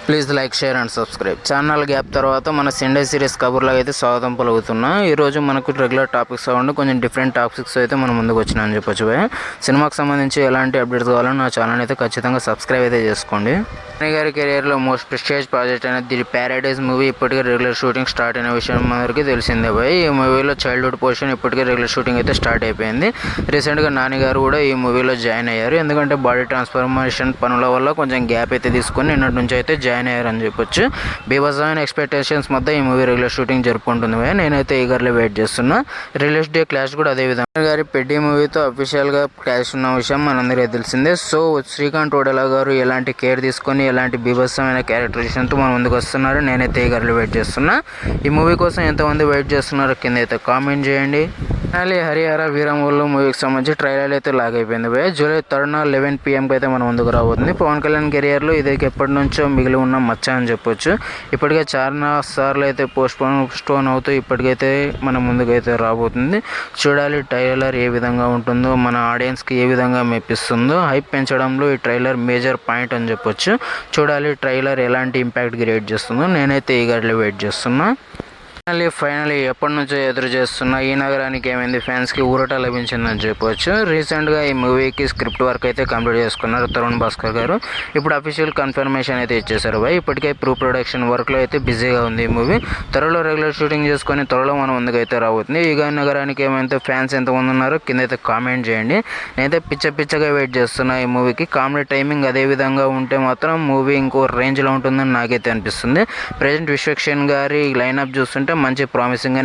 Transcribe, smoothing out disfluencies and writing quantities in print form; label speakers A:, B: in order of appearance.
A: Please like, share and subscribe. Channel gap తర్వాత మన Sunday series కబుర్లకు అయితే స్వాగతం పలుకుతున్నా. ఈరోజు మనకు రెగ్యులర్ టాపిక్స్ కాకుండా కొంచెం డిఫరెంట్ టాపిక్స్ అయితే మనం ముందుకు వచ్చినాయని చెప్పొచ్చు. సినిమాకి సంబంధించి ఎలాంటి అప్డేట్స్ కావాలని నా ఛానల్ అయితే ఖచ్చితంగా సబ్స్క్రైబ్ అయితే చేసుకోండి. నాని గారి కెరియర్లో మోస్ట్ ప్రెస్టీజియస్ ప్రాజెక్ట్ అనేది ది ప్యారడైజ్ మూవీ ఇప్పటికే రెగ్యులర్ షూటింగ్ స్టార్ట్ అయిన విషయం మనకి తెలిసిందే భయ్. ఈ మూవీలో చైల్డ్హుడ్ పోర్షన్ ఇప్పటికే రెగ్యులర్ షూటింగ్ అయితే స్టార్ట్ అయిపోయింది. రీసెంట్గా నాని గారు కూడా ఈ మూవీలో జాయిన్ అయ్యారు. ఎందుకంటే బాడీ ట్రాన్స్ఫర్మేషన్ పనుల వల్ల కొంచెం గ్యాప్ అయితే తీసుకొని నిన్నటి నుంచి అయితే జాయిన్ అయ్యారని చెప్పొచ్చు. బీభత్సమైన ఎక్స్పెక్టేషన్స్ మధ్య ఈ మూవీ రెగ్యులర్ షూటింగ్ జరుపుకుంటుంది. నేనైతే ఈగర్లీ వెయిట్ చేస్తున్నా. రిలీజ్ డే క్లాష్ కూడా అదే విధంగా గారి పెడ్డి మూవీతో అఫీషియల్గా క్లాష్ ఉన్న విషయం మనందరికీ తెలిసిందే. సో శ్రీకాంత్ ఓడెలా గారు ఎలాంటి కేర్ తీసుకొని ఎలాంటి బీభత్సమైన క్యారెక్టరైజేషన్తో మన ముందుకు వస్తున్నారు. నేనైతే ఈగర్లీ వెయిట్ చేస్తున్నా. ఈ మూవీ కోసం ఎంతమంది వెయిట్ చేస్తున్నారో కింద అయితే కామెంట్ చేయండి. హరిహర వీరమల్లు మూవీకి సంబంధించి ట్రైలర్ అయితే లాగ్ అయిపోయింది. జూలై 3 11 PM అయితే మన ముందుకు రాబోతుంది. పవన్ కళ్యాణ్ కెరియర్లో ఇది ఎప్పటి నుంచో మిగిలి ఉన్న మచ్చ అని చెప్పొచ్చు. ఇప్పటికే చాలా సార్లు అయితే పోస్ట్పోన్ అవుతూ ఇప్పటికైతే మన ముందుకైతే రాబోతుంది. చూడాలి ట్రైలర్ ఏ విధంగా ఉంటుందో, మన ఆడియన్స్కి ఏ విధంగా మెప్పిస్తుందో. హైప్ పెంచడంలో ఈ ట్రైలర్ మేజర్ పాయింట్ అని చెప్పొచ్చు. చూడాలి ట్రైలర్ ఎలాంటి ఇంపాక్ట్ క్రియేట్ చేస్తుందో. నేనైతే ఈగర్లీ వెయిట్ చేస్తున్నా. ఫైనలీ ఎప్పటి నుంచో ఎదురు చేస్తున్న ఈ నగరానికి ఏమైంది ఫ్యాన్స్కి ఊరట లభించిందని చెప్పవచ్చు. రీసెంట్గా ఈ మూవీకి స్క్రిప్ట్ వర్క్ అయితే కంప్లీట్ చేసుకున్నారు తరుణ్ భాస్కర్ గారు. ఇప్పుడు అఫీషియల్ కన్ఫర్మేషన్ అయితే ఇచ్చేశారు. ఇప్పటికే ప్రీ ప్రొడక్షన్ వర్క్లో అయితే బిజీగా ఉంది ఈ మూవీ. త్వరలో రెగ్యులర్ షూటింగ్ చేసుకొని త్వరలో మన ముందుకు అయితే రాబోతుంది. ఈ నగరానికి ఏమైతే ఫ్యాన్స్ ఎంతమంది ఉన్నారో కింద అయితే కామెంట్ చేయండి. నేనైతే పిచ్చగా వెయిట్ చేస్తున్నా ఈ మూవీకి. కామెడీ టైమింగ్ అదే విధంగా ఉంటే మాత్రం మూవీ ఇంకో రేంజ్లో ఉంటుందని నాకైతే అనిపిస్తుంది. ప్రజెంట్ విశ్వక్సేన్ గారి లైనప్ చూస్తుంటే మంచి ప్రామిసింగ్